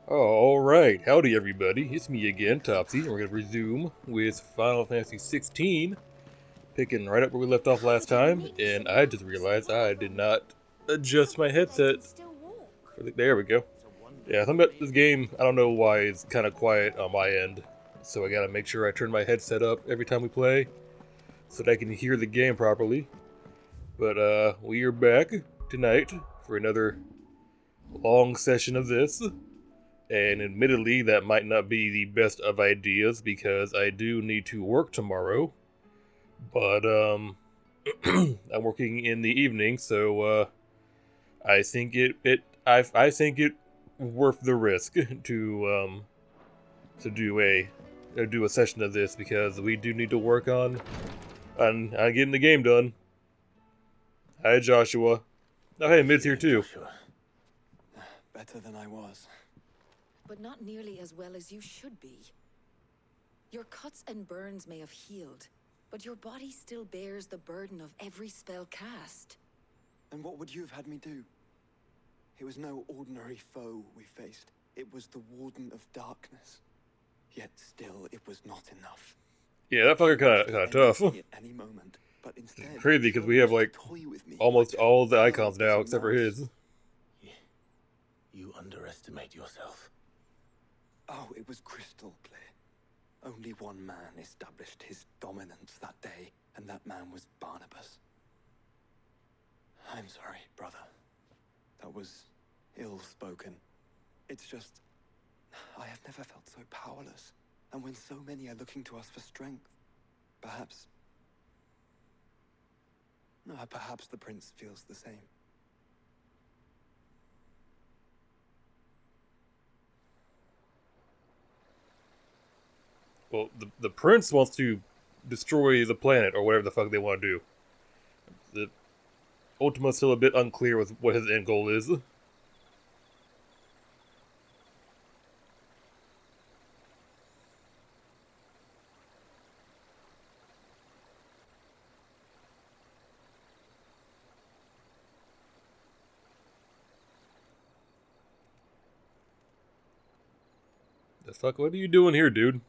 Alright, howdy everybody, it's me again, Topsy, and we're gonna resume with Final Fantasy XVI, picking right up where we left off last time, and I just realized I did not adjust my headset. There we go. Yeah, something about this game, I don't know why it's kind of quiet on my end, so I gotta make sure I turn my headset up every time we play, so that I can hear the game properly. But we are back tonight for another long session of this. And admittedly, that might not be the best of ideas because I do need to work tomorrow. But I'm working in the evening, so I think I think it worth the risk to do a session of this because we do need to work on getting the game done. Hi, Joshua. Oh, hey, Mid's here too. Joshua. Better than I was. But not nearly as well as you should be. Your cuts and burns may have healed, but your body still bears the burden of every spell cast. And what would you have had me do? It was no ordinary foe we faced. It was the Warden of Darkness. Yet still, it was not enough. Yeah, that fucker kind of tough. At any moment, but instead, Crazy because we have like almost all the icons now was except for his. You underestimate yourself. Oh, it was crystal clear. Only one man established his dominance that day, and that man was Barnabas. I'm sorry, brother. That was ill-spoken. It's just, I have never felt so powerless. And when so many are looking to us for strength, perhaps the prince feels the same. Well, the prince wants to destroy the planet or whatever the fuck they want to do. The Ultima's still a bit unclear with what his end goal is. The fuck? What are you doing here, dude?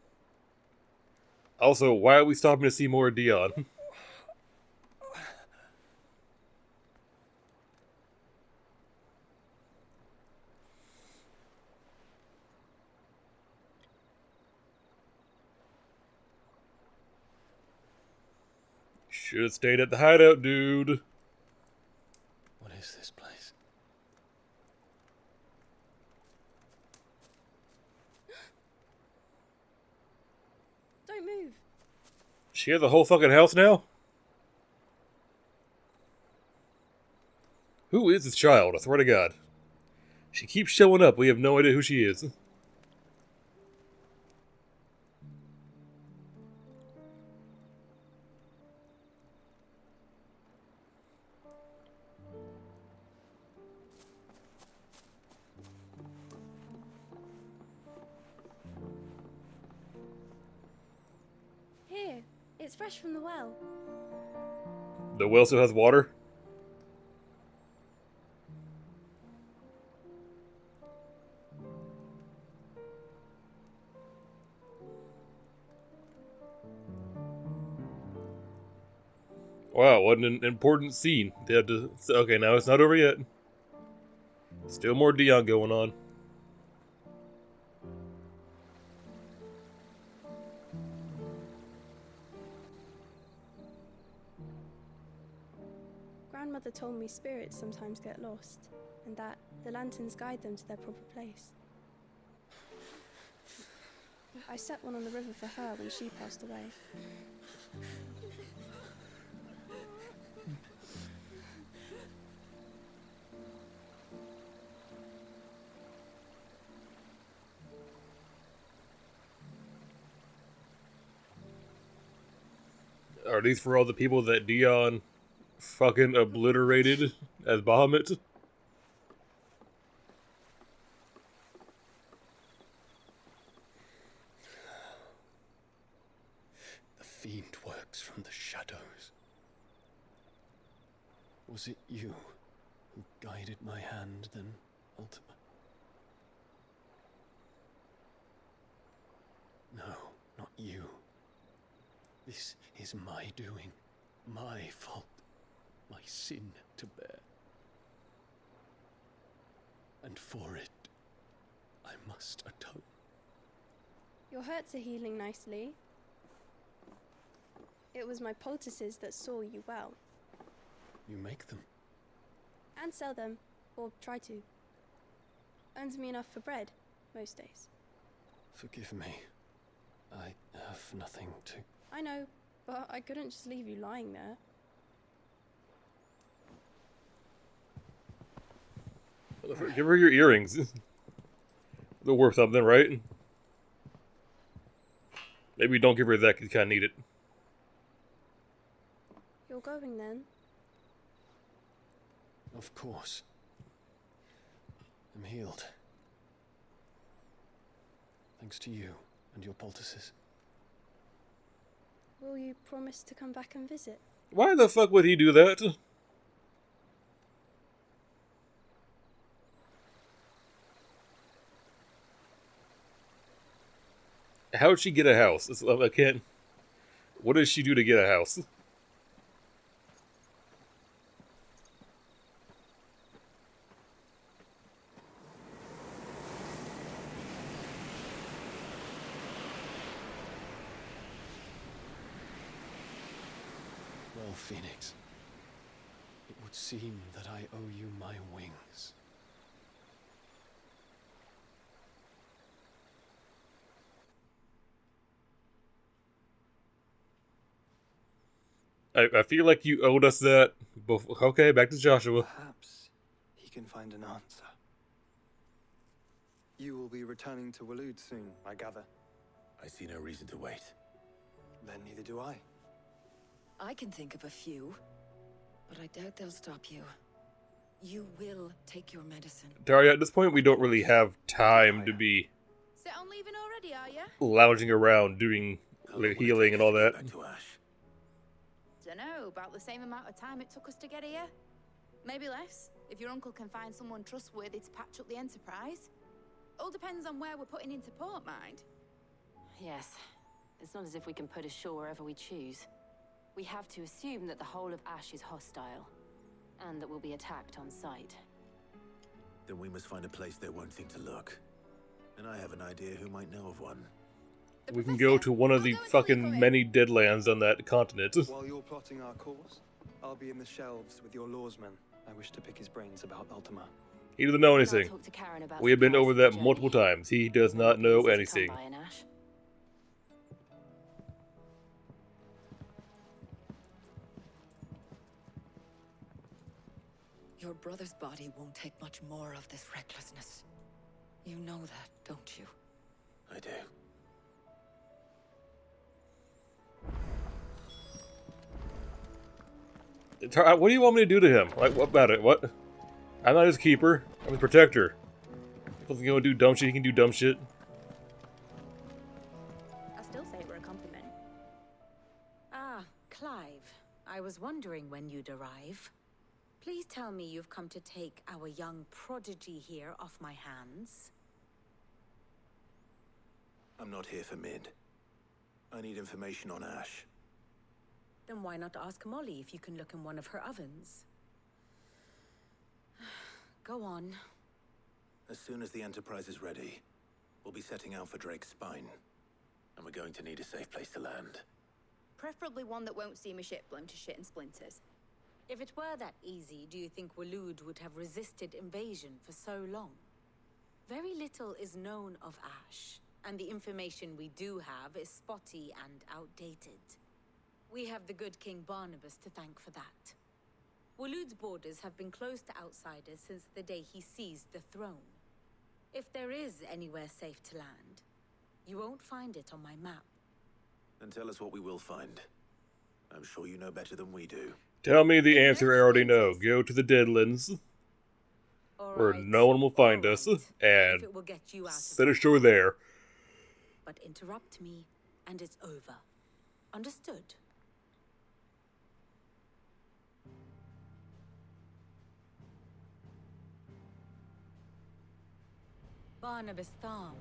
Also, why are we stopping to see more Dion? Should have stayed at the hideout, dude. What is this place? Don't move. She has a whole fucking house now? Who is this child? I swear to God. She keeps showing up. We have no idea who she is. Here, it's fresh from the well. The well still has water? Wow, what an important scene. They had to. Okay, now it's not over yet. Still more Dion going on. Grandmother told me spirits sometimes get lost, and that the lanterns guide them to their proper place. I set one on the river for her when she passed away. Are these for all the people that Dion fucking obliterated as Bahamut? The fiend works from the shadows. Was it you who guided my hand then, Ultima? This is my doing, my fault, my sin to bear. And for it, I must atone. Your hurts are healing nicely. It was my poultices that saw you well. You make them. And sell them, or try to. Earns me enough for bread, most days. Forgive me. I have nothing to... I know, but I couldn't just leave you lying there. Give her your earrings. They're worth something, right? Maybe don't give her that because you kind of need it. You're going then? Of course. I'm healed. Thanks to you and your poultices. Will you promise to come back and visit? Why the fuck would he do that? How did she get a house? I can't... What does she do to get a house? Well, Phoenix, it would seem that I owe you my wings. I feel like you owed us that. Okay, back to Joshua. Perhaps he can find an answer. You will be returning to Waloed soon, I gather. I see no reason to wait. Then neither do I. I can think of a few, but I doubt they'll stop you. You will take your medicine. Daria, at this point, we don't really have time to be Set on leaving already, are you? lounging around doing healing and all that. Back to Ash. Dunno, about the same amount of time it took us to get here. Maybe less, if your uncle can find someone trustworthy to patch up the Enterprise. All depends on where we're putting into port, mind. Yes. It's not as if we can put ashore wherever we choose. We have to assume that the whole of Ash is hostile, and that we'll be attacked on sight. Then we must find a place they won't think to look. And I have an idea who might know of one. We can go to one of the fucking many deadlands on that continent. While you're plotting our course, I'll be in the shelves with your lawsman. I wish to pick his brains about Ultima. He doesn't know I'll anything. talk to Karen about We have been supplies over for the that journey. multiple times. He does not Easy know to come anything. by in Ash. Your brother's body won't take much more of this recklessness. You know that, don't you? I do. What do you want me to do to him? Like, what about it? What? I'm not his keeper. I'm his protector. If he's gonna do dumb shit, he can do dumb shit. I still say it were a compliment. Ah, Clive. I was wondering when you'd arrive. Please tell me you've come to take our young prodigy here off my hands. I'm not here for Mid. I need information on Ash. Then why not ask Molly if you can look in one of her ovens? Go on. As soon as the Enterprise is ready, we'll be setting out for Drake's Spine. And we're going to need a safe place to land. Preferably one that won't see my ship blown to shit and splinters. If it were that easy, do you think Waloed would have resisted invasion for so long? Very little is known of Ash, and the information we do have is spotty and outdated. We have the good King Barnabas to thank for that. Waloed's borders have been closed to outsiders since the day he seized the throne. If there is anywhere safe to land, you won't find it on my map. Then tell us what we will find. I'm sure you know better than we do. Tell me the answer I already know. Go to the Deadlands, where no one will find us, and if it will get you out of set ashore there. But interrupt me, and it's over. Understood? Barnabas Tharm,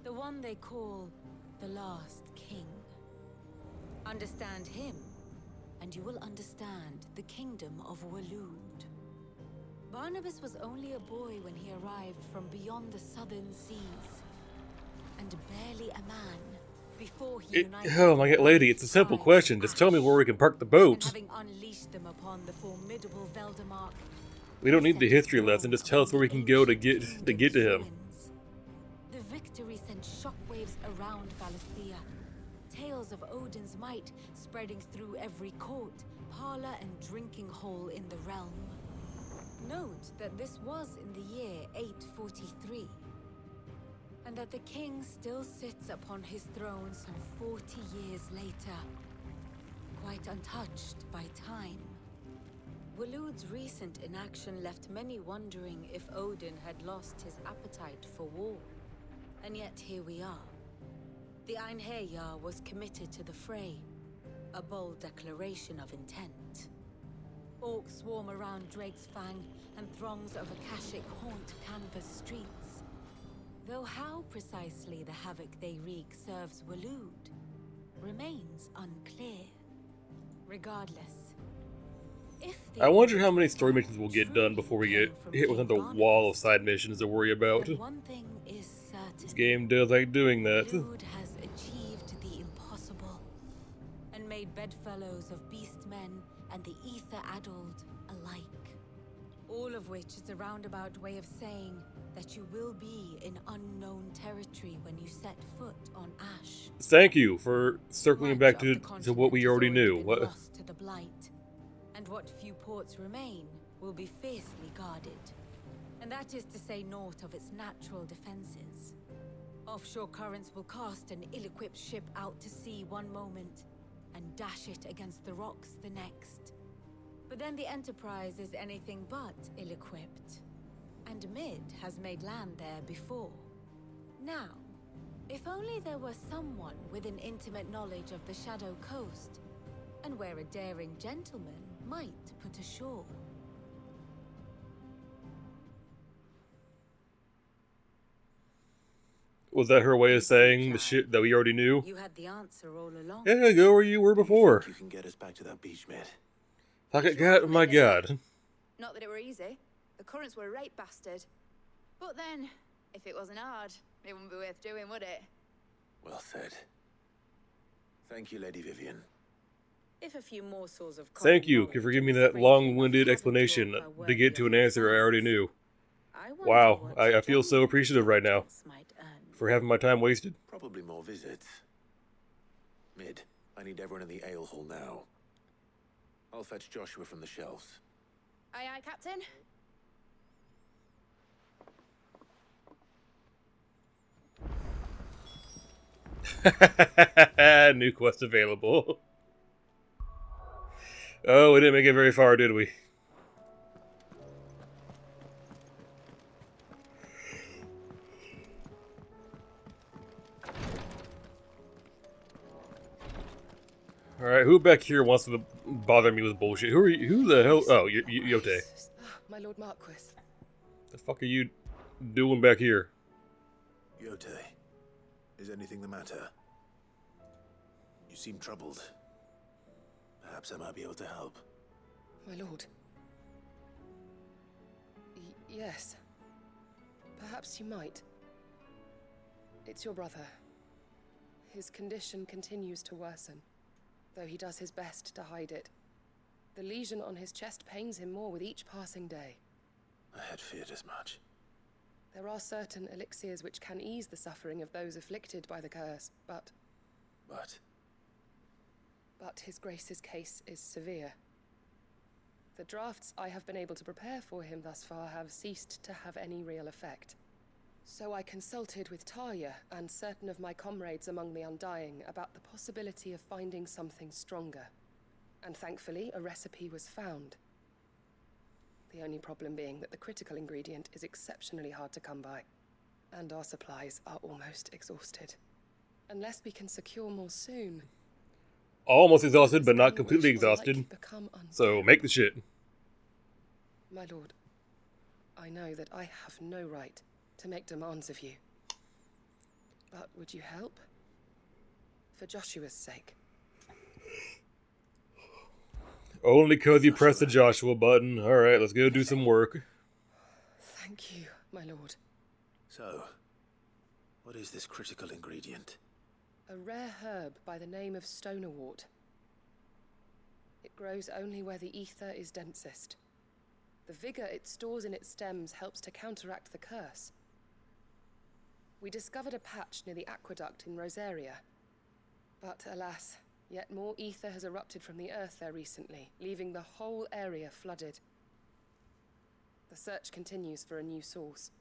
the one they call the last king. Understand him, and you will understand the kingdom of Waloed. Barnabas was only a boy when he arrived from beyond the southern seas, and barely a man before he united. Oh my god, lady, it's a simple question. Just tell me where we can park the And boat. having unleashed them upon the formidable Veldemark, We don't need the history lesson. Just tell us where we can go to get to him. The victory sent shockwaves around Valisthea. Tales of Odin's might spreading through every court, parlor, and drinking hole in the realm. Note that this was in the year 843, and that the king still sits upon his throne some 40 years later, quite untouched by time. Waloed's recent inaction left many wondering if Odin had lost his appetite for war. And yet here we are. The Einherjar was committed to the fray, a bold declaration of intent. Orcs swarm around Drake's Fang, and throngs of Akashic haunt canvas streets. Though how precisely the havoc they wreak serves Waloed remains unclear. Regardless, I wonder how many story missions we'll get done before we get hit with another wall of side missions to worry about. one thing is certain. This game does like doing that. Waloed has achieved the impossible, and made bedfellows of beastmen and the ether-addled alike. All of which is a roundabout way of saying that you will be in unknown territory when you set foot on Ash. Thank you for circling Much back of to the what we continent already has knew. been What? lost to the blight, and what few ports remain will be fiercely guarded. And that is to say naught of its natural defenses. Offshore currents will cast an ill-equipped ship out to sea one moment, and dash it against the rocks the next. But then the Enterprise is anything but ill-equipped. And Mid has made land there before. Now, if only there were someone with an intimate knowledge of the Shadow Coast, and where a daring gentleman might put ashore. Was that her way of saying the shit that we already knew? You had the answer all along. Yeah, go where you were before. You can get us back to that beach, mate. My god. Not that it were easy. The currents were a right bastard. But then, if it wasn't hard, it wouldn't be worth doing, would it? Well said. Thank you, Lady Vivian. If a few morsels of Thank you for giving me that long-winded explanation to get to an answer I already knew. Wow, I feel so appreciative right now for having my time wasted. Probably more visits. Mid, I need everyone in the ale hall now. I'll fetch Joshua from the shelves. Aye, aye, Captain. New quest available. Oh, we didn't make it very far, did we? Alright, who back here wants to bother me with bullshit? Who are you? Who the hell? Oh, Yote. My Lord Marquis. The fuck are you doing back here? Yote, is anything the matter? You seem troubled. Perhaps I might be able to help. My lord. Yes. Perhaps you might. It's your brother. His condition continues to worsen, though he does his best to hide it. The lesion on his chest pains him more with each passing day. I had feared as much. There are certain elixirs which can ease the suffering of those afflicted by the curse, but his grace's case is severe. The drafts I have been able to prepare for him thus far have ceased to have any real effect. So I consulted with Talia and certain of my comrades among the Undying about the possibility of finding something stronger. And thankfully, a recipe was found. The only problem being that the critical ingredient is exceptionally hard to come by, and our supplies are almost exhausted. Unless we can secure more soon. Almost exhausted, but not completely exhausted. So make the shit. My lord, I know that I have no right to make demands of you. But would you help? For Joshua's sake. Only 'cause you pressed the Joshua button. Alright, let's go do some work. Thank you, my lord. So, what is this critical ingredient? A rare herb by the name of stonerwort. It grows only where the ether is densest. The vigor it stores in its stems helps to counteract the curse. We discovered a patch near the aqueduct in Rosaria. But alas, yet more ether has erupted from the earth there recently, leaving the whole area flooded. The search continues for a new source.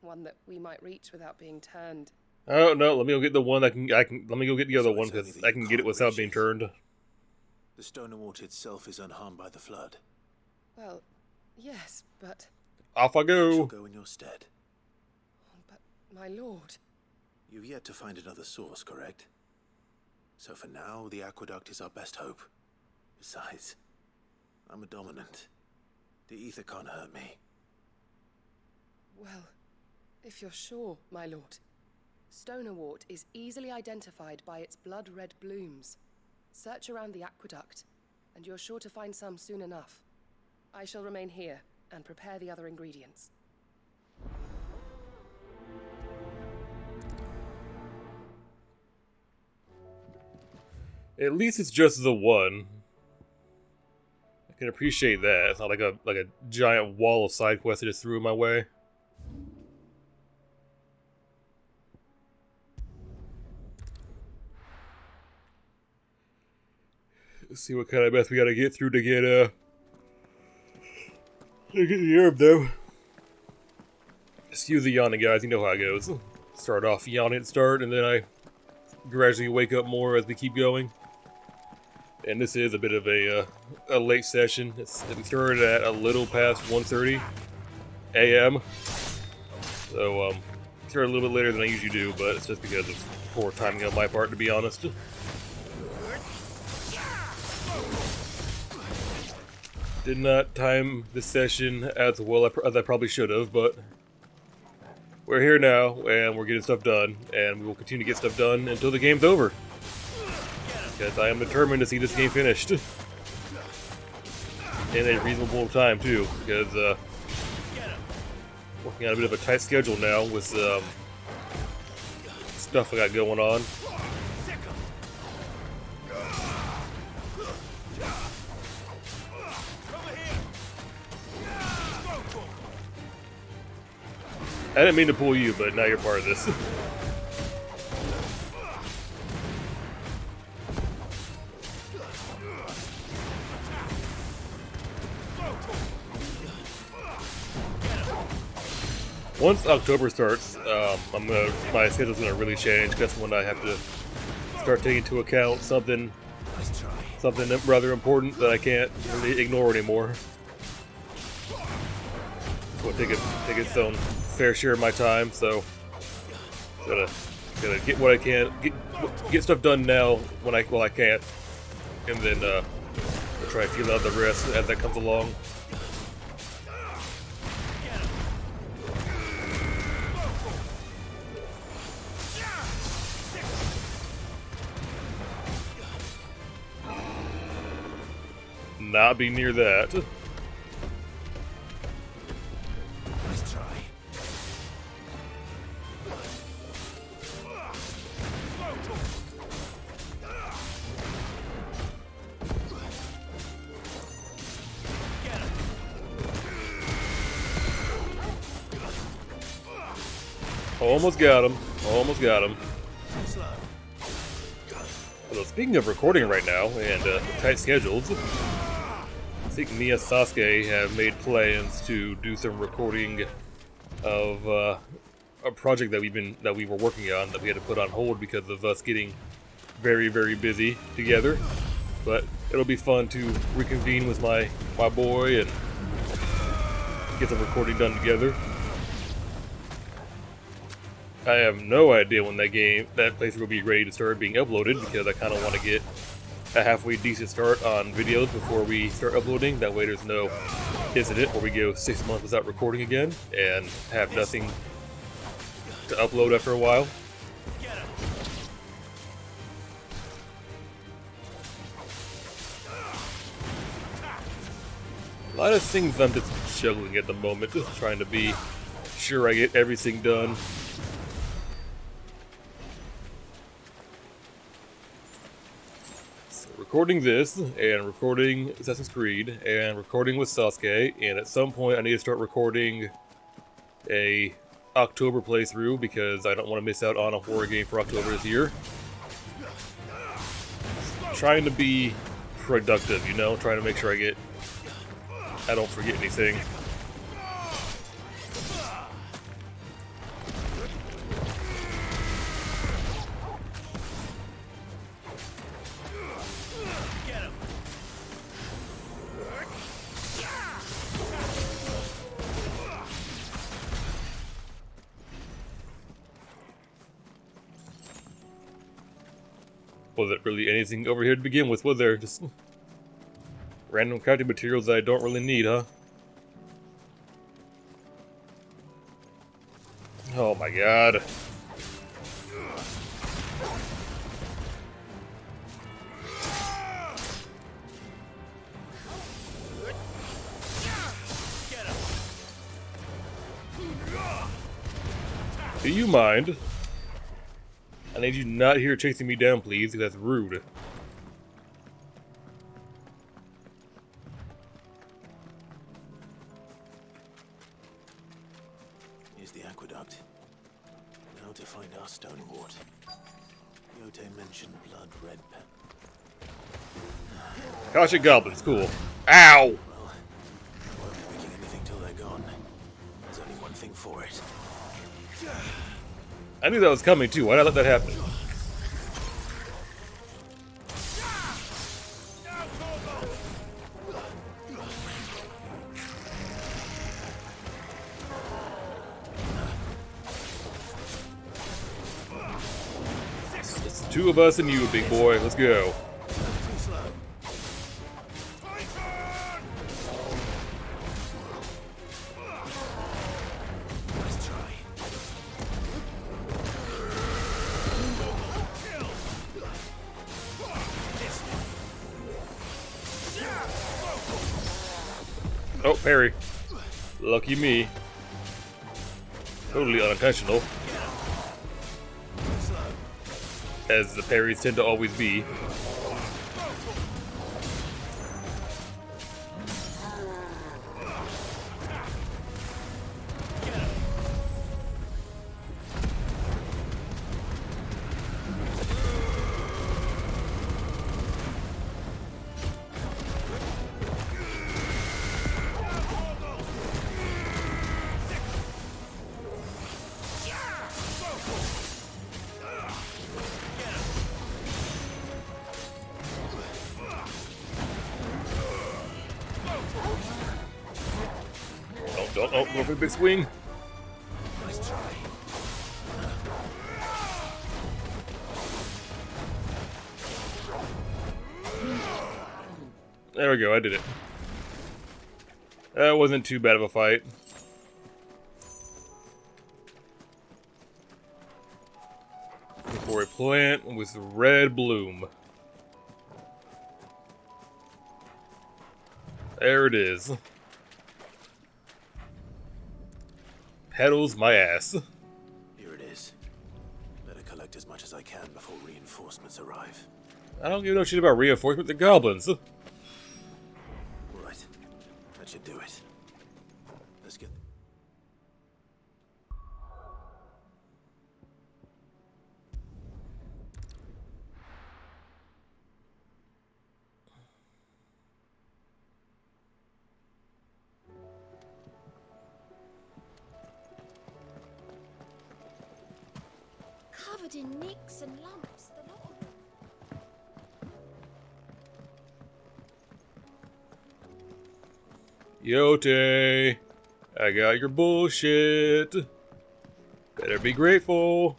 One that we might reach without being turned. Oh no, let me go get the one let me go get the other one, because that I you can get it can't without reach being it. turned. The stonerwort itself is unharmed by the flood. Well, yes, but... Off I I shall go! go in your stead. But, my lord... You've yet to find another source, correct? So for now, the aqueduct is our best hope. Besides, I'm a dominant. The ether can't hurt me. Well, if you're sure, my lord. Stonerwort is easily identified by its blood-red blooms. Search around the aqueduct, and you're sure to find some soon enough. I shall remain here and prepare the other ingredients. At least it's just the one. I can appreciate that. It's not like a giant wall of side quests that just threw my way. Let's see what kind of mess we gotta get through to get the herb though. Excuse the yawning, guys. You know how it goes. Start off yawning at start, and then I gradually wake up more as we keep going. And this is a bit of a late session. We started at a little past 1:30 a.m. So started a little bit later than I usually do, but it's just because of poor timing on my part, to be honest. Did not time this session as well as I probably should have, but we're here now, and we're getting stuff done, and we will continue to get stuff done until the game's over. Because I am determined to see this game finished. In a reasonable time, too, because working on a bit of a tight schedule now with stuff I got going on. I didn't mean to pull you, but now you're part of this. Once October starts, my schedule's gonna really change. That's when I have to start taking into account something rather important that I can't really ignore anymore. It's gonna take its own fair share of my time, so gotta get what I can, get stuff done now while I can, and then I'll try to feel out the rest as that comes along. Not be near that. Let's try. Almost got him. Almost got him. So speaking of recording right now and tight schedules, I think me and Sasuke have made plans to do some recording of a project that we were working on that we had to put on hold because of us getting very, very busy together. But it'll be fun to reconvene with my boy and get some recording done together. I have no idea when that playthrough will be ready to start being uploaded, because I kind of want to get a halfway decent start on videos before we start uploading. That way there's no incident where we go 6 months without recording again and have nothing to upload after a while. lot of things I'm just juggling at the moment, just trying to be sure I get everything done. So recording this, and recording Assassin's Creed, and recording with Sasuke, and at some point I need to start recording a October playthrough because I don't want to miss out on a horror game for October this year. Trying to be productive, you know, trying to make sure I don't forget anything. Was it really anything over here to begin with, was there? Just random crafting materials that I don't really need, huh? Oh my god. Do you mind? I need you not here chasing me down, please, because that's rude. Here's the aqueduct. Now to find our stone wart. Yote mentioned blood red pepper. Cautious goblins, cool. Ow! Well, I won't be making anything till they're gone. There's only one thing for it. I knew that was coming too. Why not let that happen? It's the two of us and you, big boy. Let's go. Oh, parry. Lucky me. Totally unintentional. As the parries tend to always be. Oh, go for the big swing. Nice try. There we go, I did it. That wasn't too bad of a fight. For a plant with red bloom. There it is. Petals my ass. Here it is. Better collect as much as I can before reinforcements arrive. I don't give no shit about reinforcement. The goblins. Right. That should do it. Let's get... Covered in nicks and lumps, the lot of them. Yote, I got your bullshit. Better be grateful.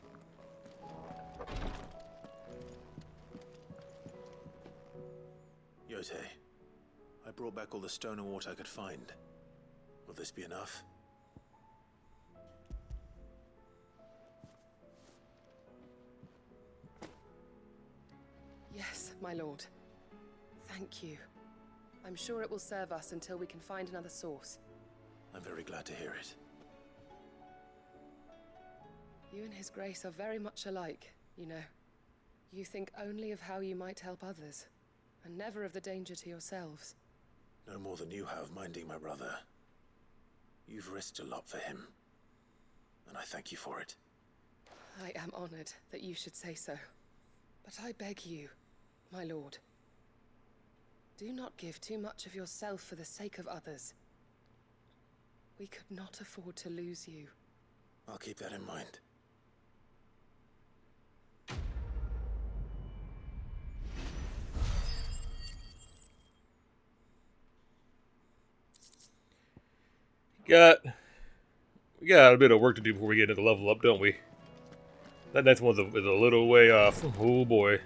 Yote, I brought back all the stone and water I could find. Will this be enough? Yes, my lord. Thank you. I'm sure it will serve us until we can find another source. I'm very glad to hear it. You and His Grace are very much alike, you know. You think only of how you might help others, and never of the danger to yourselves. No more than you have minding my brother. You've risked a lot for him, and I thank you for it. I am honored that you should say so. But I beg you, my lord, do not give too much of yourself for the sake of others. We could not afford to lose you. I'll keep that in mind. We got a bit of work to do before we get into the level up, don't we? That next one's is a little way off. Oh boy.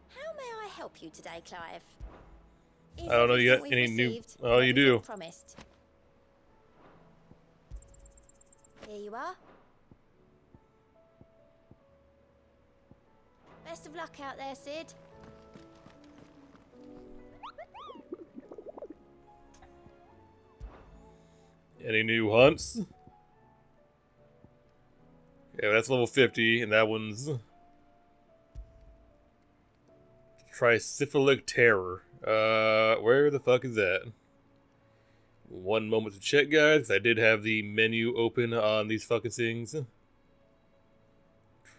How may I help you today, Clive? I don't know, you got any new... Oh, you do. Promised. Here you are. Best of luck out there, Sid. Any new hunts? Yeah, that's level 50, and that one's... Tricyphilic Terror. Where the fuck is that? One moment to check, guys. I did have the menu open on these fucking things.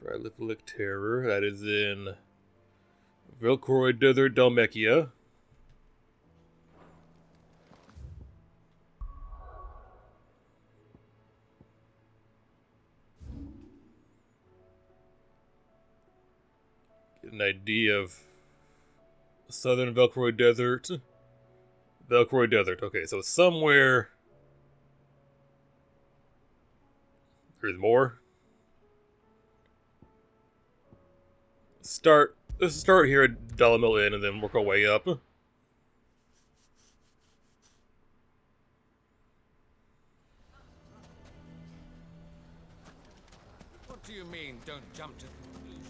Tricyphilic Terror. That is in Velcroy Desert, Dalmekia. Get an idea of Southern Velcroy Desert. Velcroy Desert. Okay, so somewhere there's more. Let's start here at Dalamil Inn and then work our way up. What do you mean, don't jump to conclusions?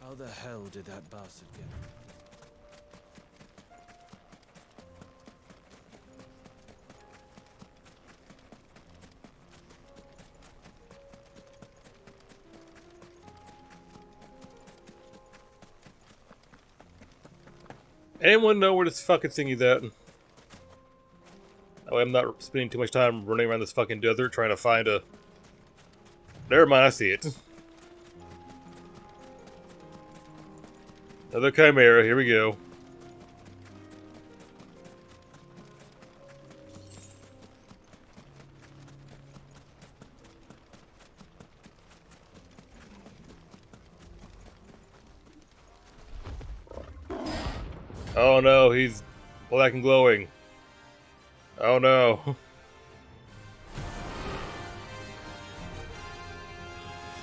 How the hell did that bastard get? Anyone know where this fucking thing is at? I'm not spending too much time running around this fucking desert trying to find a... Never mind, I see it. Another Chimera, here we go. Oh no, he's black and glowing. Oh no.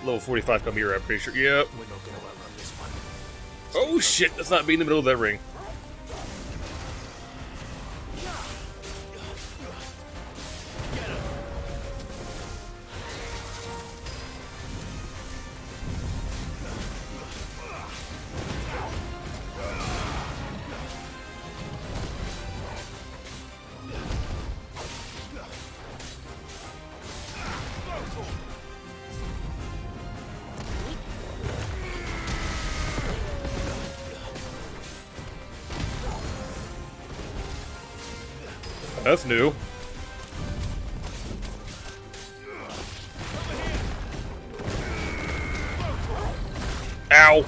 Level 45 Chimera, I'm pretty sure. Yep. We're not gonna outrun this one. Oh shit, let's not be in the middle of that ring. That's new. Ow!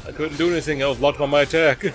I couldn't do anything, I was locked on my attack.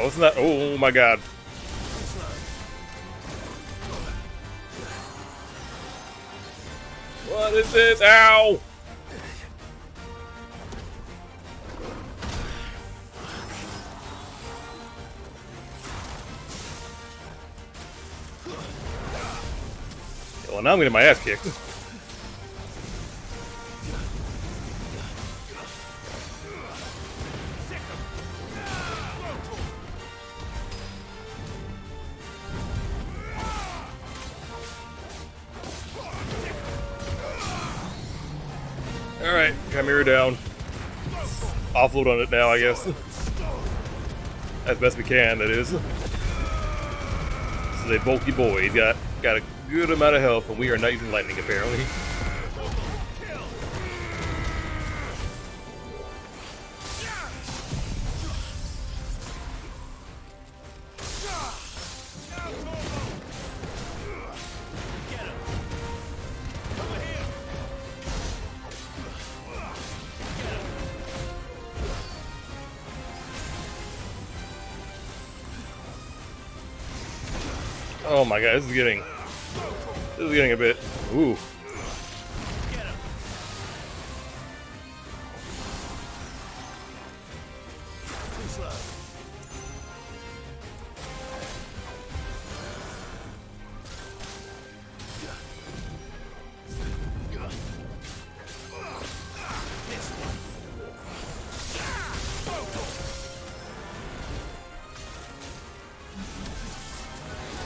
it's not. Oh my god. What is this? Ow! Well, now I'm getting my ass kicked. Alright, Chimera down. Offload on it now, I guess. As best we can, that is. This is a bulky boy. He's got a good amount of health, and we are not using lightning, apparently. Oh my god, this is getting a bit. Ooh.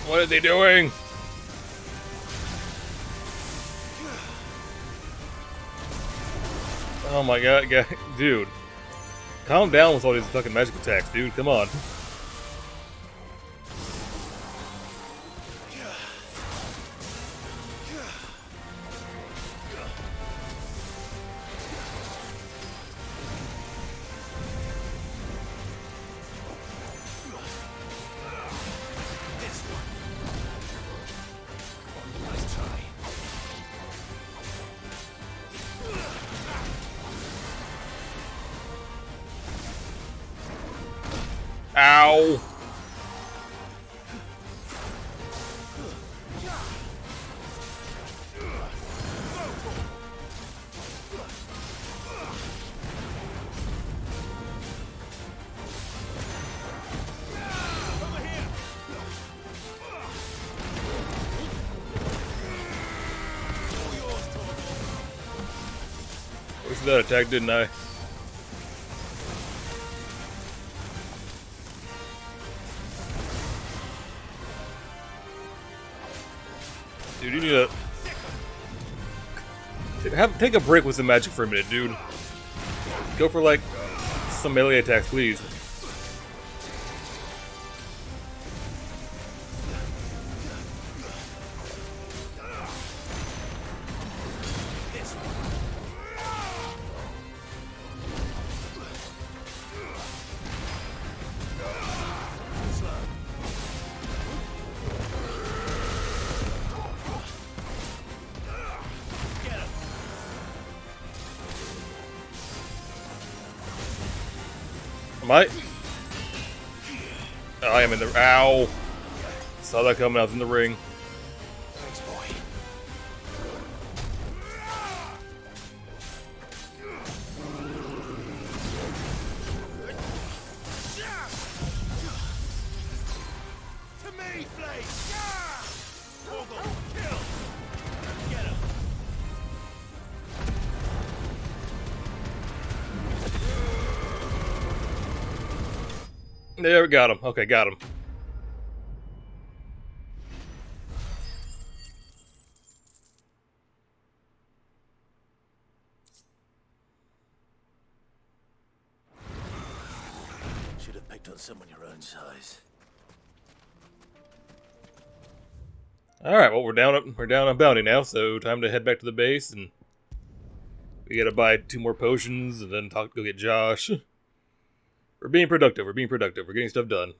What are they doing? Oh my god, dude. Calm down with all these fucking magic attacks, dude. Come on. Ow! Wasted that attack, didn't I? Dude, you need to take a break with the magic for a minute, dude. Go for like some melee attacks, please. Am I? Oh, I am in the. Ow! Saw that coming. I was in the ring. Thanks, boy. To me, Blade! Kill! Get him! There, we got him. Okay, got him. Should have picked on someone your own size. All right, well we're down on bounty now, so time to head back to the base, and we gotta buy 2 more potions, and then go get Josh. We're being productive. We're getting stuff done.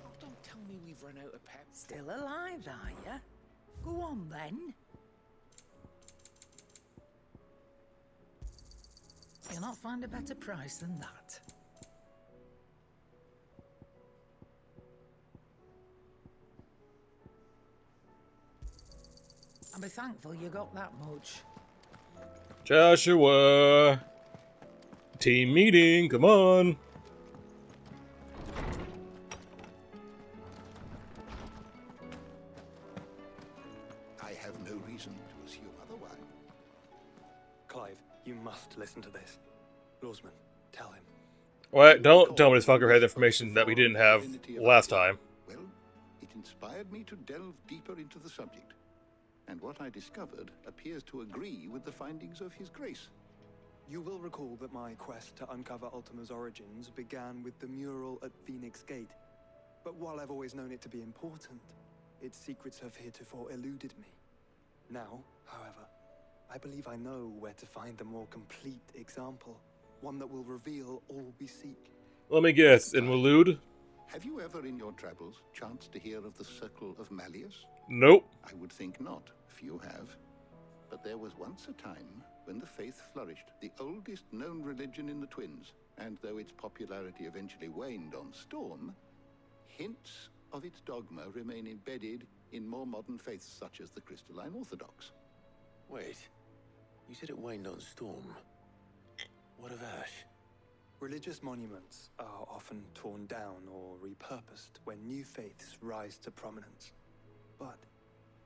Oh, don't tell me we've run out of pep. Still alive, are ya? Go on then. You'll not find a better price than that. I'll be thankful you got that much. Joshua! Team meeting, come on! I have no reason to assume otherwise. Clive, you must listen to this. Lawsman, tell him. What? Don't tell me this fucker had information that we didn't have last time. Well, it inspired me to delve deeper into the subject. And what I discovered appears to agree with the findings of His Grace. You will recall that my quest to uncover Ultima's origins began with the mural at Phoenix Gate. But while I've always known it to be important, its secrets have heretofore eluded me. Now, however, I believe I know where to find the more complete example. One that will reveal all we seek. Let me guess, in Waloed? Have you ever in your travels chanced to hear of the Circle of Malleus? Nope. I would think not. Few have. But there was once a time when the faith flourished, the oldest known religion in the Twins. And though its popularity eventually waned on Storm, hints of its dogma remain embedded in more modern faiths such as the Crystalline Orthodox. Wait, you said it waned on Storm. What of Ash? Religious monuments are often torn down or repurposed when new faiths rise to prominence. But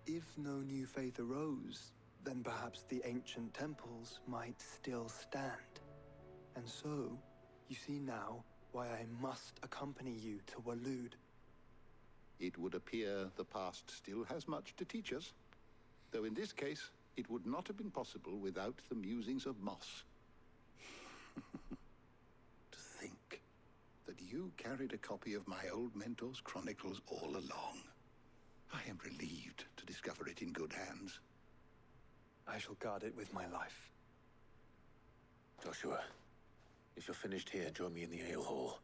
if no new faith arose, then perhaps the ancient temples might still stand. And so, you see now why I must accompany you to Waloed. It would appear the past still has much to teach us, though in this case, it would not have been possible without the musings of Moss. To think that you carried a copy of my old mentor's chronicles all along. I am relieved to discover it in good hands. I shall guard it with my life. Joshua, if you're finished here, join me in the ale hall.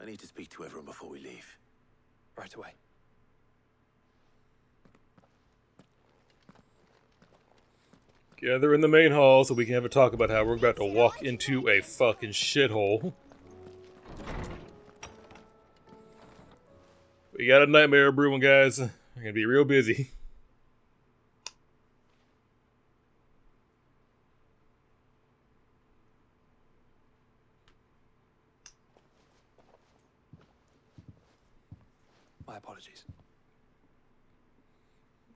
I need to speak to everyone before we leave. Right away. Gather in the main hall so we can have a talk about how we're about to walk into a fucking shithole. We got a nightmare brewing, guys. We're gonna be real busy. My apologies.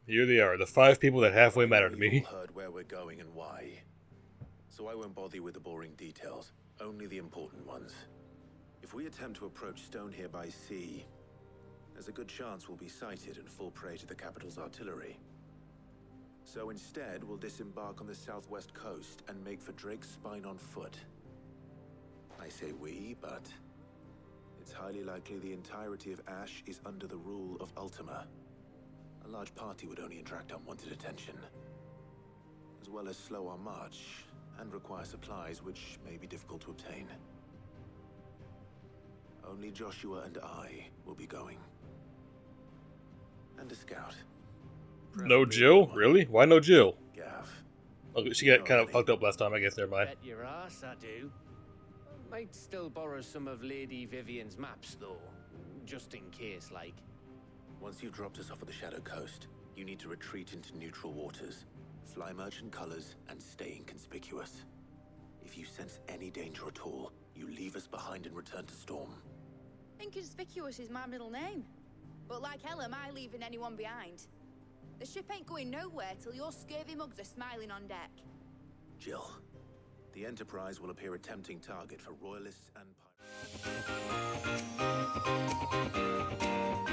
Here they are, the 5 people that halfway matter to me. We've all heard where we're going and why, so I won't bother you with the boring details, only the important ones. If we attempt to approach Stone here by sea, there's a good chance we'll be sighted and fall prey to the capital's artillery. So instead, we'll disembark on the southwest coast and make for Drake's Spine on foot. I say we, but it's highly likely the entirety of Ash is under the rule of Ultima. A large party would only attract unwanted attention, as well as slow our march and require supplies which may be difficult to obtain. Only Joshua and I will be going. And a scout. No Jill? Really? Why no Jill? Gav. Oh, she got kind of fucked up last time, I guess. Never mind. Bet your ass I do. Might still borrow some of Lady Vivian's maps, though. Just in case, like. Once you've dropped us off at the Shadow Coast, you need to retreat into neutral waters, fly merchant colors, and stay inconspicuous. If you sense any danger at all, you leave us behind and return to Storm. Inconspicuous is my middle name. But like hell am I leaving anyone behind. The ship ain't going nowhere till your scurvy mugs are smiling on deck. Jill, the Enterprise will appear a tempting target for royalists and pirates.